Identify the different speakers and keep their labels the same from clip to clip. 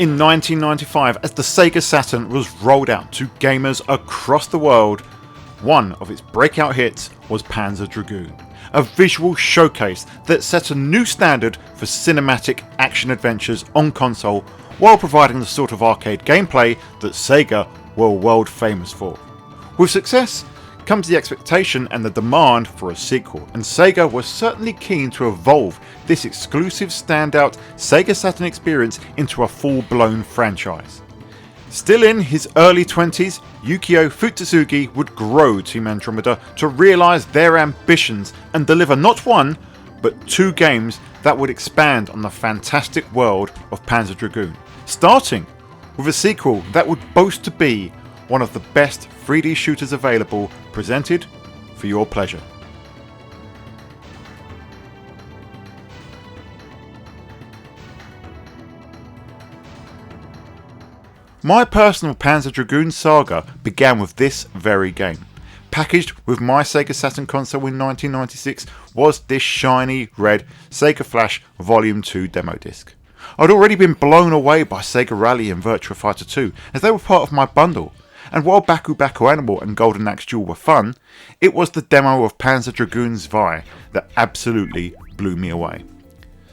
Speaker 1: In 1995, as the Sega Saturn was rolled out to gamers across the world, one of its breakout hits was Panzer Dragoon, a visual showcase that set a new standard for cinematic action adventures on console while providing the sort of arcade gameplay that Sega were world famous for. With success comes the expectation and the demand for a sequel, and Sega was certainly keen to evolve this exclusive standout Sega Saturn experience into a full-blown franchise. Still in his early 20s, Yukio Futsugi would grow Team Andromeda to realise their ambitions and deliver not one, but two games that would expand on the fantastic world of Panzer Dragoon, starting with a sequel that would boast to be one of the best 3D shooters available, presented for your pleasure. My personal Panzer Dragoon saga began with this very game. Packaged with my Sega Saturn console in 1996 was this shiny red Sega Flash Volume 2 demo disc. I'd already been blown away by Sega Rally and Virtua Fighter 2 as they were part of my bundle, and while Baku Baku Animal and Golden Axe Duel were fun, it was the demo of Panzer Dragoon Zwei that absolutely blew me away.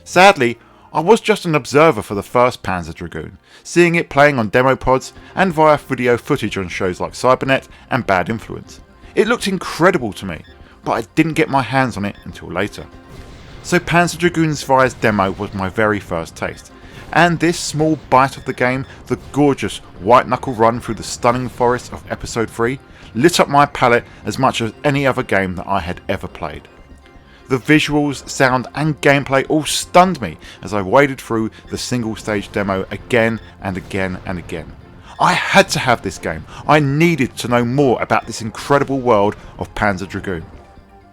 Speaker 1: Sadly, I was just an observer for the first Panzer Dragoon, seeing it playing on demo pods and via video footage on shows like Cybernet and Bad Influence. It looked incredible to me, but I didn't get my hands on it until later. So Panzer Dragoon Zwei's demo was my very first taste, and this small bite of the game, the gorgeous white knuckle run through the stunning forest of Episode 3, lit up my palate as much as any other game that I had ever played. The visuals, sound and gameplay all stunned me as I waded through the single stage demo again and again and again. I had to have this game. I needed to know more about this incredible world of Panzer Dragoon.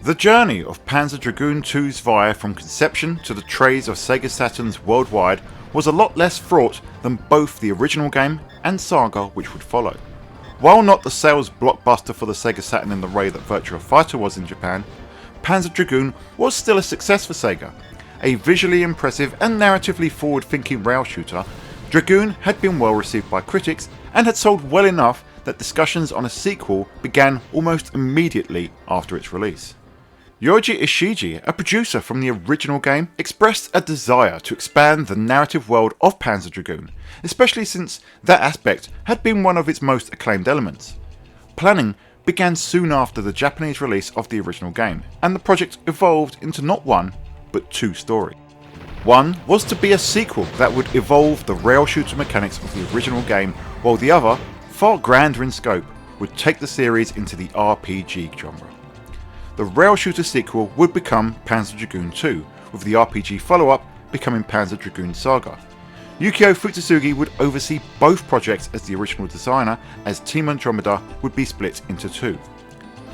Speaker 1: The journey of Panzer Dragoon II Zwei from conception to the trays of Sega Saturns worldwide was a lot less fraught than both the original game and saga which would follow. While not the sales blockbuster for the Sega Saturn in the way that Virtua Fighter was in Japan, Panzer Dragoon was still a success for Sega. A visually impressive and narratively forward-thinking rail shooter, Dragoon had been well received by critics and had sold well enough that discussions on a sequel began almost immediately after its release. Yoji Ishiji, a producer from the original game, expressed a desire to expand the narrative world of Panzer Dragoon, especially since that aspect had been one of its most acclaimed elements. Planning began soon after the Japanese release of the original game, and the project evolved into not one, but two stories. One was to be a sequel that would evolve the rail shooter mechanics of the original game, while the other, far grander in scope, would take the series into the RPG genre. The rail shooter sequel would become Panzer Dragoon II, with the RPG follow-up becoming Panzer Dragoon Saga. Yukio Futsugi would oversee both projects as the original designer, as Team Andromeda would be split into two.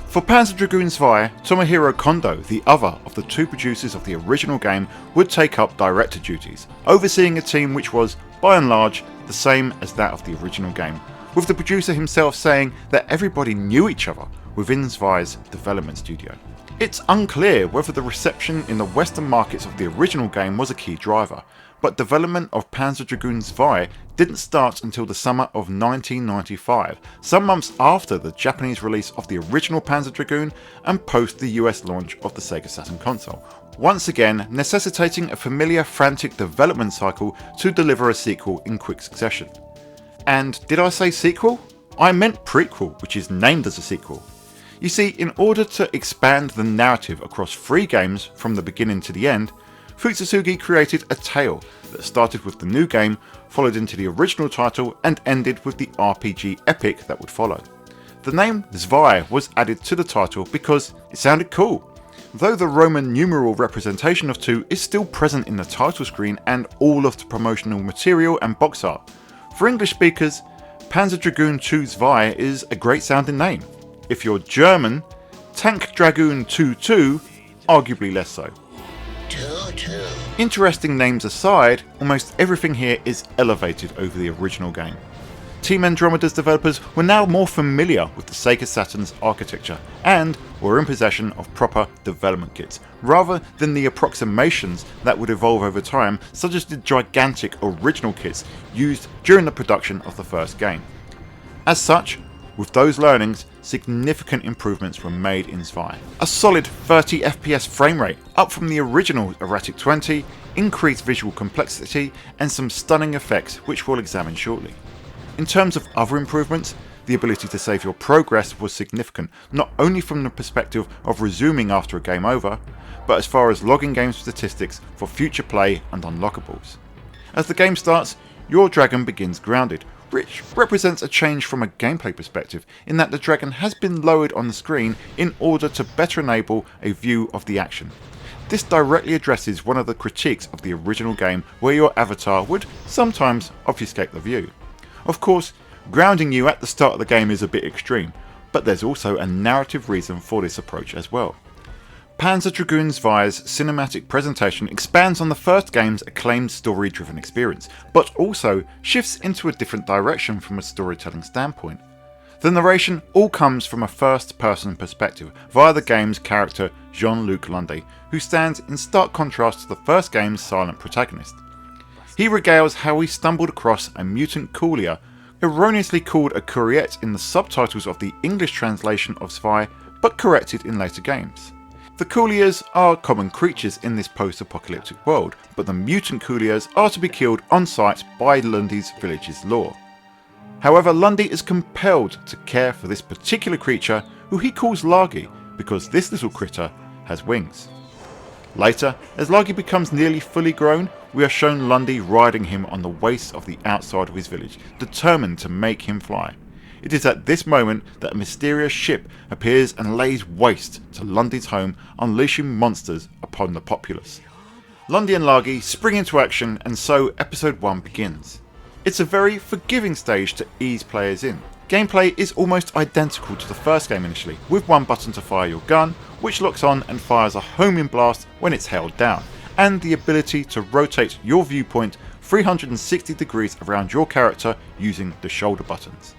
Speaker 1: For Panzer Dragoon Zwei, Tomohiro Kondo, the other of the two producers of the original game, would take up director duties, overseeing a team which was, by and large, the same as that of the original game, with the producer himself saying that everybody knew each other within Zwei's development studio. It's unclear whether the reception in the Western markets of the original game was a key driver, but development of Panzer Dragoon Zwei didn't start until the summer of 1995, some months after the Japanese release of the original Panzer Dragoon and post the US launch of the Sega Saturn console, once again necessitating a familiar frantic development cycle to deliver a sequel in quick succession. And did I say sequel? I meant prequel, which is named as a sequel. You see, in order to expand the narrative across 3 games from the beginning to the end, Futsugi created a tale that started with the new game, followed into the original title, and ended with the RPG epic that would follow. The name Zwei was added to the title because it sounded cool, though the Roman numeral representation of 2 is still present in the title screen and all of the promotional material and box art. For English speakers, Panzer Dragoon II Zwei is a great sounding name. If you're German, Tank Dragoon II, arguably less so. Interesting names aside, almost everything here is elevated over the original game. Team Andromeda's developers were now more familiar with the Sega Saturn's architecture and were in possession of proper development kits, rather than the approximations that would evolve over time, such as the gigantic original kits used during the production of the first game. As such, with those learnings, significant improvements were made in Zwei. A solid 30 FPS frame rate, up from the original erratic 20, increased visual complexity, and some stunning effects which we'll examine shortly. In terms of other improvements, the ability to save your progress was significant, not only from the perspective of resuming after a game over, but as far as logging game statistics for future play and unlockables. As the game starts, your dragon begins grounded, which represents a change from a gameplay perspective in that the dragon has been lowered on the screen in order to better enable a view of the action. This directly addresses one of the critiques of the original game where your avatar would sometimes obfuscate the view. Of course, grounding you at the start of the game is a bit extreme, but there's also a narrative reason for this approach as well. Panzer Dragoon Zwei's cinematic presentation expands on the first game's acclaimed story-driven experience, but also shifts into a different direction from a storytelling standpoint. The narration all comes from a first-person perspective via the game's character Jean-Luc Lundy, who stands in stark contrast to the first game's silent protagonist. He regales how he stumbled across a mutant courier, erroneously called a couriette in the subtitles of the English translation of Zwei, but corrected in later games. The couriers are common creatures in this post-apocalyptic world, but the mutant couriers are to be killed on sight by Lundy's village's law. However, Lundy is compelled to care for this particular creature, who he calls Lagi, because this little critter has wings. Later, as Lagi becomes nearly fully grown, we are shown Lundy riding him on the waste of the outside of his village, determined to make him fly. It is at this moment that a mysterious ship appears and lays waste to Lundy's home, unleashing monsters upon the populace. Lundy and Lagi spring into action, and so episode 1 begins. It's a very forgiving stage to ease players in. Gameplay is almost identical to the first game initially, with one button to fire your gun, which locks on and fires a homing blast when it's held down, and the ability to rotate your viewpoint 360 degrees around your character using the shoulder buttons.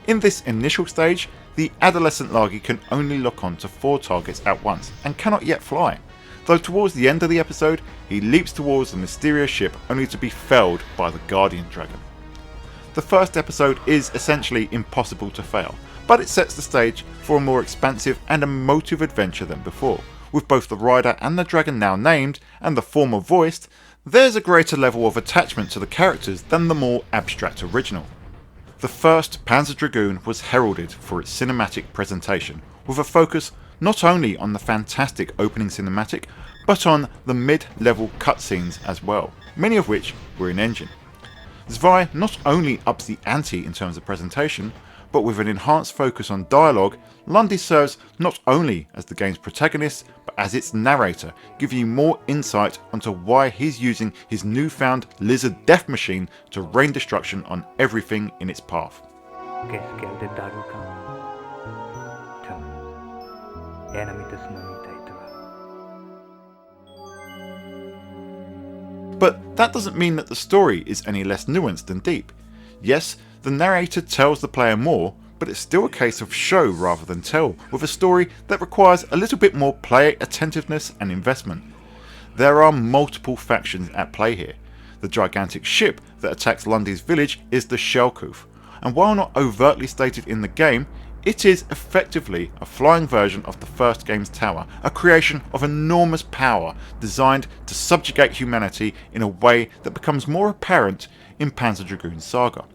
Speaker 1: In this initial stage, the adolescent Lagi can only lock on to 4 targets at once and cannot yet fly, though towards the end of the episode he leaps towards the mysterious ship only to be felled by the guardian dragon. The first episode is essentially impossible to fail, but it sets the stage for a more expansive and emotive adventure than before. With both the rider and the dragon now named, and the former voiced, there's a greater level of attachment to the characters than the more abstract original. The first Panzer Dragoon was heralded for its cinematic presentation, with a focus not only on the fantastic opening cinematic, but on the mid-level cutscenes as well, many of which were in-engine. Zwei not only ups the ante in terms of presentation, but with an enhanced focus on dialogue, Lundy serves not only as the game's protagonist, but as its narrator, giving you more insight onto why he's using his newfound lizard death machine to rain destruction on everything in its path. But that doesn't mean that the story is any less nuanced and deep. Yes, the narrator tells the player more, but it's still a case of show rather than tell, with a story that requires a little bit more player attentiveness and investment. There are multiple factions at play here. The gigantic ship that attacks Lundy's village is the Shellkoof, and while not overtly stated in the game, it is effectively a flying version of the first game's tower, a creation of enormous power designed to subjugate humanity in a way that becomes more apparent in Panzer Dragoon Saga.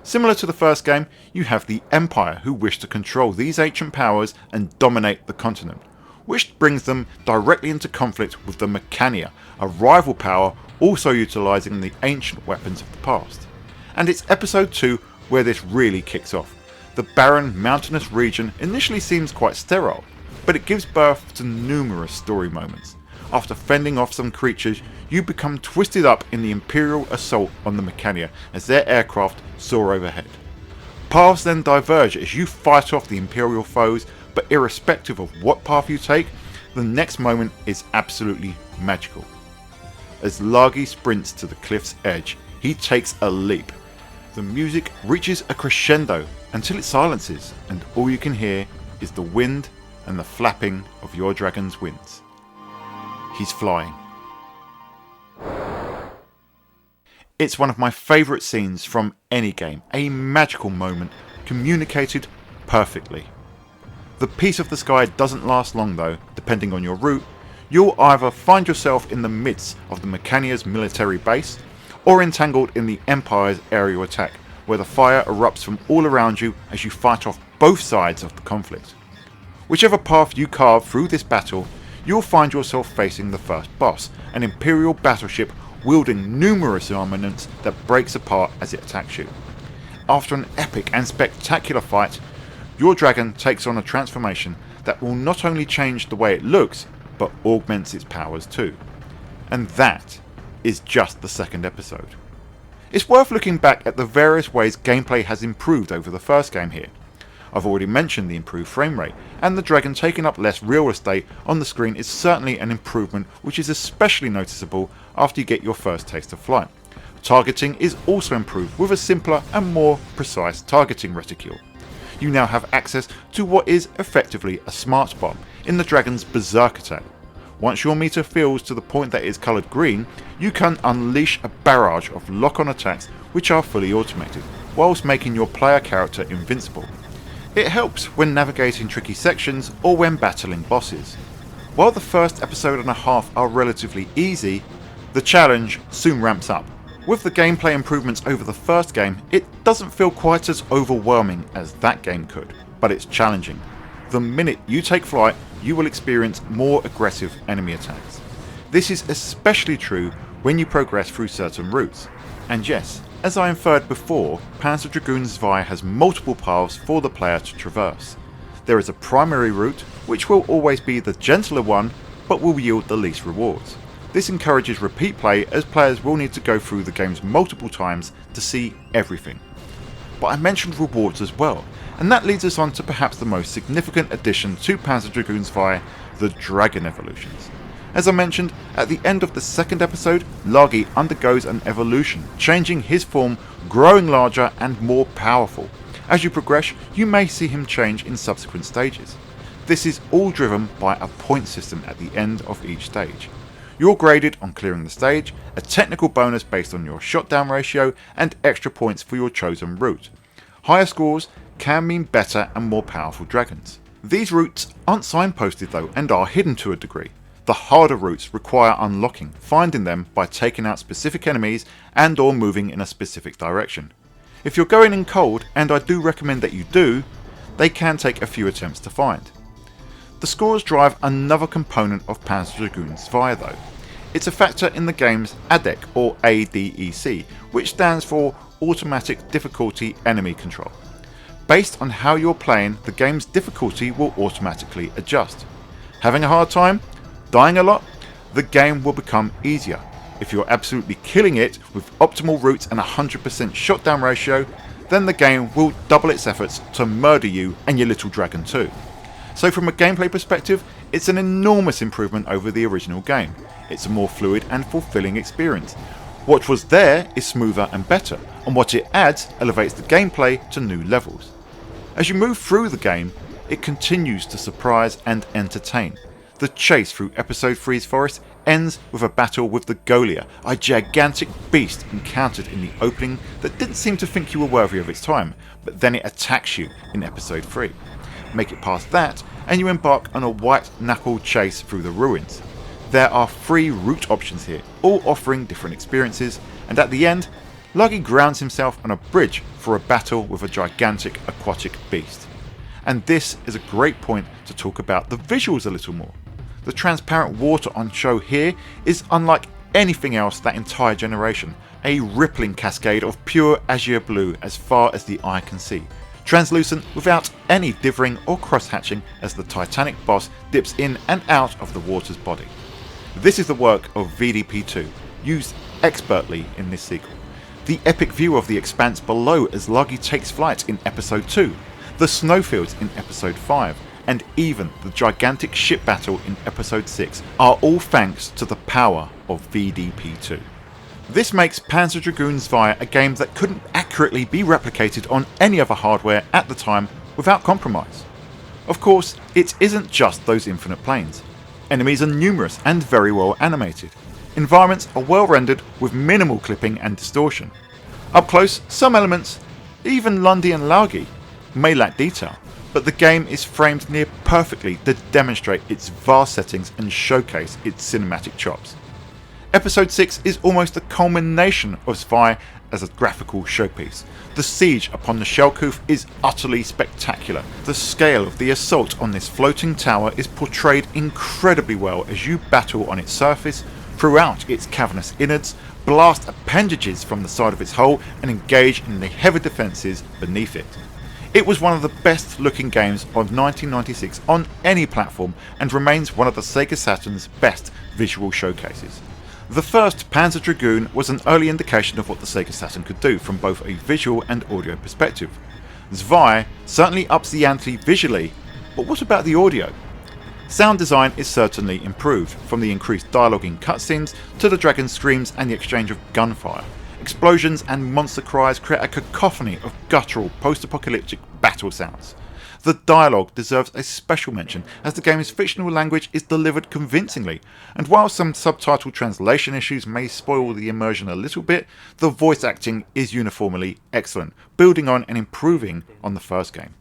Speaker 1: Similar to the first game, you have the Empire, who wish to control these ancient powers and dominate the continent, which brings them directly into conflict with the Mechania, a rival power also utilising the ancient weapons of the past. And it's episode 2 where this really kicks off. The barren, mountainous region initially seems quite sterile, but it gives birth to numerous story moments. After fending off some creatures, you become twisted up in the Imperial assault on the Mechania as their aircraft soar overhead. Paths then diverge as you fight off the Imperial foes, but irrespective of what path you take, the next moment is absolutely magical. As Lagi sprints to the cliff's edge, he takes a leap. The music reaches a crescendo until it silences, and all you can hear is the wind and the flapping of your dragon's wings. He's flying. It's one of my favourite scenes from any game, a magical moment communicated perfectly. The peace of the sky doesn't last long though. Depending on your route, you'll either find yourself in the midst of the Mechania's military base, or entangled in the Empire's aerial attack, where the fire erupts from all around you as you fight off both sides of the conflict. Whichever path you carve through this battle, you'll find yourself facing the first boss, an Imperial battleship wielding numerous armaments that breaks apart as it attacks you. After an epic and spectacular fight, your dragon takes on a transformation that will not only change the way it looks, but augments its powers too. And that is just the second episode. It's worth looking back at the various ways gameplay has improved over the first game here. I've already mentioned the improved frame rate, and the dragon taking up less real estate on the screen is certainly an improvement which is especially noticeable after you get your first taste of flight. Targeting is also improved with a simpler and more precise targeting reticule. You now have access to what is effectively a smart bomb in the dragon's berserk attack. Once your meter fills to the point that it is coloured green, you can unleash a barrage of lock-on attacks which are fully automated, whilst making your player character invincible. It helps when navigating tricky sections or when battling bosses. While the first episode and a half are relatively easy, the challenge soon ramps up. With the gameplay improvements over the first game, it doesn't feel quite as overwhelming as that game could, but it's challenging. The minute you take flight, you will experience more aggressive enemy attacks. This is especially true when you progress through certain routes. And yes, as I inferred before, Panzer Dragoon Zwei has multiple paths for the player to traverse. There is a primary route, which will always be the gentler one, but will yield the least rewards. This encourages repeat play, as players will need to go through the games multiple times to see everything. But I mentioned rewards as well, and that leads us on to perhaps the most significant addition to Panzer Dragoon Zwei, the Dragon Evolutions. As I mentioned, at the end of the second episode, Lagi undergoes an evolution, changing his form, growing larger and more powerful. As you progress, you may see him change in subsequent stages. This is all driven by a point system at the end of each stage. You're graded on clearing the stage, a technical bonus based on your shot down ratio, and extra points for your chosen route. Higher scores can mean better and more powerful dragons. These routes aren't signposted though, and are hidden to a degree. The harder routes require unlocking, finding them by taking out specific enemies and or moving in a specific direction. If you're going in cold, and I do recommend that you do, they can take a few attempts to find. The scores drive another component of Panzer Dragoon Zwei though. It's a factor in the game's ADEC or ADEC, which stands for Automatic Difficulty Enemy Control. Based on how you're playing, the game's difficulty will automatically adjust. Having a hard time? Dying a lot? The game will become easier. If you're absolutely killing it with optimal routes and 100% shot down ratio, then the game will double its efforts to murder you and your little dragon too. So from a gameplay perspective, it's an enormous improvement over the original game. It's a more fluid and fulfilling experience. What was there is smoother and better, and what it adds elevates the gameplay to new levels. As you move through the game, it continues to surprise and entertain. The chase through Episode 3's forest ends with a battle with the Goliath, a gigantic beast encountered in the opening that didn't seem to think you were worthy of its time, but then it attacks you in Episode 3. Make it past that, and you embark on a white-knuckle chase through the ruins. There are 3 route options here, all offering different experiences, and at the end, Lagi grounds himself on a bridge for a battle with a gigantic aquatic beast. And this is a great point to talk about the visuals a little more. The transparent water on show here is unlike anything else that entire generation, a rippling cascade of pure azure blue as far as the eye can see, translucent without any dithering or cross-hatching as the Titanic boss dips in and out of the water's body. This is the work of VDP2, used expertly in this sequel. The epic view of the expanse below as Lagi takes flight in Episode 2, the snowfields in Episode 5, and even the gigantic ship battle in Episode 6 are all thanks to the power of VDP2. This makes Panzer Dragoon Zwei a game that couldn't accurately be replicated on any other hardware at the time without compromise. Of course, it isn't just those infinite planes. Enemies are numerous and very well animated. Environments are well rendered with minimal clipping and distortion. Up close, some elements, even Lundy and Laugi, may lack detail, but the game is framed near perfectly to demonstrate its vast settings and showcase its cinematic chops. Episode 6 is almost the culmination of Zwei as a graphical showpiece. The siege upon the Shellkoof is utterly spectacular. The scale of the assault on this floating tower is portrayed incredibly well as you battle on its surface, throughout its cavernous innards, blast appendages from the side of its hull and engage in the heavy defences beneath it. It was one of the best looking games of 1996 on any platform and remains one of the Sega Saturn's best visual showcases. The first Panzer Dragoon was an early indication of what the Sega Saturn could do from both a visual and audio perspective. Zwei certainly ups the ante visually, but what about the audio? Sound design is certainly improved, from the increased dialogue in cutscenes to the dragon screams and the exchange of gunfire. Explosions and monster cries create a cacophony of guttural post-apocalyptic battle sounds. The dialogue deserves a special mention as the game's fictional language is delivered convincingly, and while some subtitle translation issues may spoil the immersion a little bit, the voice acting is uniformly excellent, building on and improving on the first game.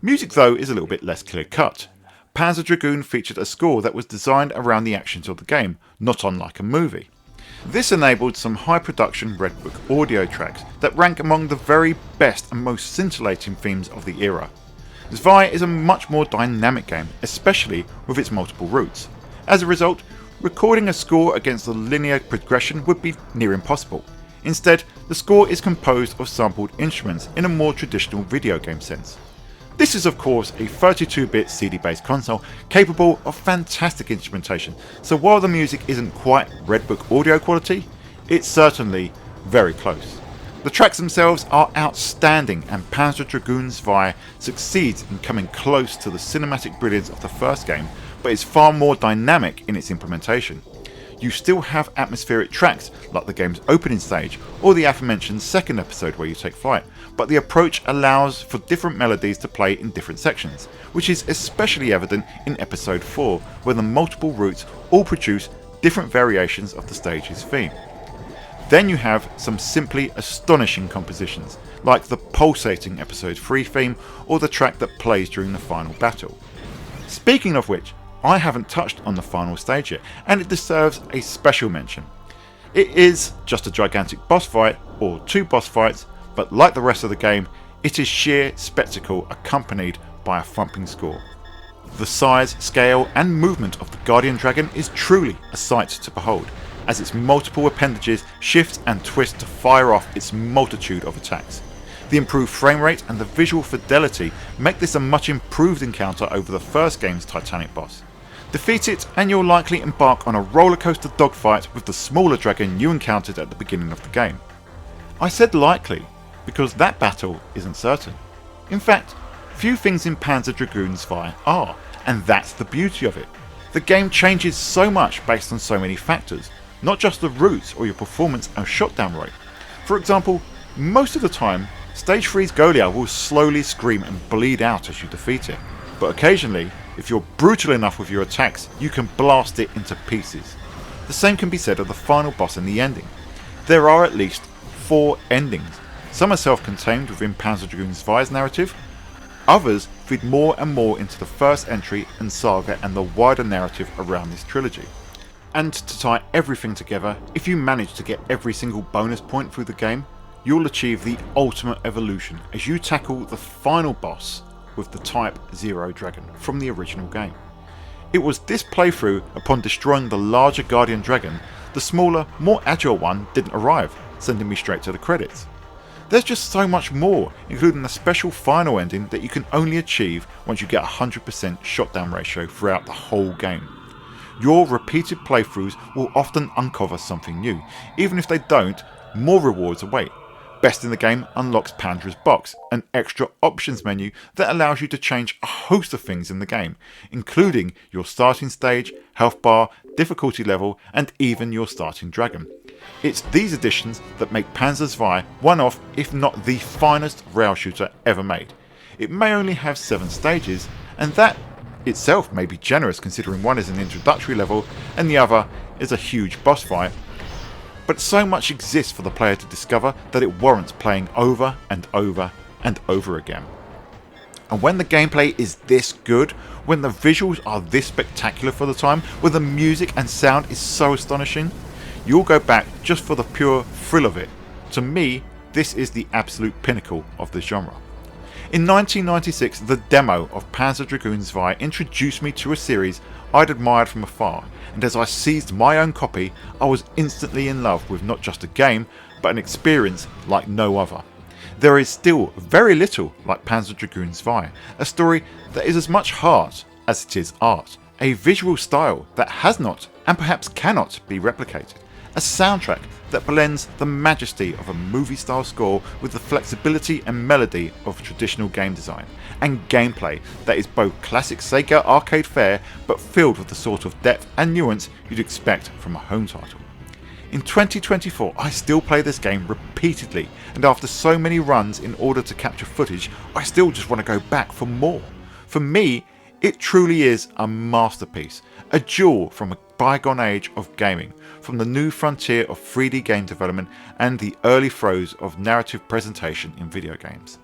Speaker 1: Music though is a little bit less clear cut. Panzer Dragoon featured a score that was designed around the actions of the game, not unlike a movie. This enabled some high production Red Book audio tracks that rank among the very best and most scintillating themes of the era. Zwei is a much more dynamic game, especially with its multiple routes. As a result, recording a score against the linear progression would be near impossible. Instead, the score is composed of sampled instruments in a more traditional video game sense. This is of course a 32-bit CD-based console capable of fantastic instrumentation, so while the music isn't quite Red Book audio quality, it's certainly very close. The tracks themselves are outstanding, and Panzer Dragoon Zwei succeeds in coming close to the cinematic brilliance of the first game, but is far more dynamic in its implementation. You still have atmospheric tracks like the game's opening stage or the aforementioned second episode where you take flight, but the approach allows for different melodies to play in different sections, which is especially evident in episode 4, where the multiple routes all produce different variations of the stage's theme. Then you have some simply astonishing compositions, like the pulsating episode 3 theme or the track that plays during the final battle. Speaking of which, I haven't touched on the final stage yet, and it deserves a special mention. It is just a gigantic boss fight, or two boss fights, but like the rest of the game, it is sheer spectacle accompanied by a thumping score. The size, scale and movement of the Guardian Dragon is truly a sight to behold, as its multiple appendages shift and twist to fire off its multitude of attacks. The improved frame rate and the visual fidelity make this a much improved encounter over the first game's titanic boss. Defeat it and you'll likely embark on a rollercoaster dogfight with the smaller dragon you encountered at the beginning of the game. I said likely because that battle isn't certain. In fact, few things in Panzer Dragoon Zwei are, and that's the beauty of it. The game changes so much based on so many factors, not just the routes or your performance and shotdown rate. For example, most of the time, Stage 3's Goliath will slowly scream and bleed out as you defeat it, but occasionally, if you're brutal enough with your attacks, you can blast it into pieces. The same can be said of the final boss and the ending. There are at least 4 endings. Some are self-contained within Panzer Dragoon Zwei's narrative, others feed more and more into the first entry and saga and the wider narrative around this trilogy. And to tie everything together, if you manage to get every single bonus point through the game, you'll achieve the ultimate evolution as you tackle the final boss with the Type 0 dragon from the original game. It was this playthrough, upon destroying the larger Guardian Dragon, the smaller, more agile one didn't arrive, sending me straight to the credits. There's just so much more, including a special final ending that you can only achieve once you get 100% shotdown ratio throughout the whole game. Your repeated playthroughs will often uncover something new. Even if they don't, more rewards await. Best in the Game unlocks Pandora's Box, an extra options menu that allows you to change a host of things in the game, including your starting stage, health bar, difficulty level, and even your starting dragon. It's these additions that make Panzer Zwei one of, if not the finest rail shooter ever made. It may only have 7 stages, and that itself may be generous considering one is an introductory level and the other is a huge boss fight, but so much exists for the player to discover that it warrants playing over and over and over again. And when the gameplay is this good, when the visuals are this spectacular for the time, when the music and sound is so astonishing, you'll go back just for the pure thrill of it. To me, this is the absolute pinnacle of the genre. In 1996, the demo of Panzer Dragoon Zwei introduced me to a series I'd admired from afar, and as I seized my own copy, I was instantly in love with not just a game, but an experience like no other. There is still very little like Panzer Dragoon Zwei, a story that is as much heart as it is art, a visual style that has not, and perhaps cannot, be replicated, a soundtrack that blends the majesty of a movie-style score with the flexibility and melody of traditional game design, and gameplay that is both classic Sega arcade fare but filled with the sort of depth and nuance you'd expect from a home title. In 2024, I still play this game repeatedly, and after so many runs in order to capture footage, I still just want to go back for more. For me, it truly is a masterpiece, a jewel from a bygone age of gaming, from the new frontier of 3D game development and the early throes of narrative presentation in video games.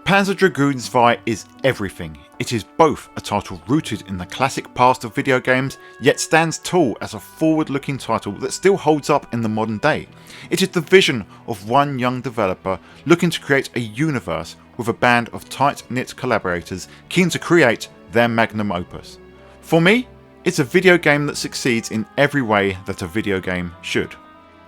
Speaker 1: Panzer Dragoon Zwei is everything. It is both a title rooted in the classic past of video games, yet stands tall as a forward-looking title that still holds up in the modern day. It is the vision of one young developer looking to create a universe with a band of tight-knit collaborators keen to create their magnum opus. For me, it's a video game that succeeds in every way that a video game should.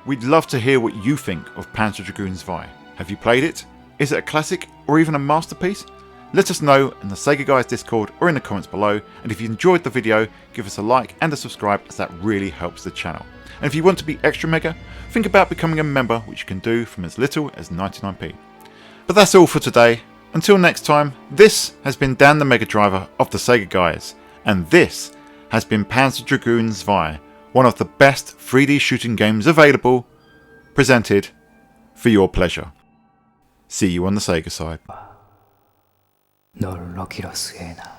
Speaker 1: We'd love to hear what you think of Panzer Dragoon Zwei. Have you played it? Is it a classic or even a masterpiece? Let us know in the Sega Guys Discord or in the comments below, and if you enjoyed the video, give us a like and a subscribe as that really helps the channel. And if you want to be extra mega, think about becoming a member, which you can do from as little as 99p. But that's all for today. Until next time, this has been Dan the Mega Driver of the Sega Guys, and this has been Panzer Dragoon Zwei, one of the best 3D shooting games available, presented for your pleasure. See you on the Sega side.
Speaker 2: 널 넣기로 쓰게나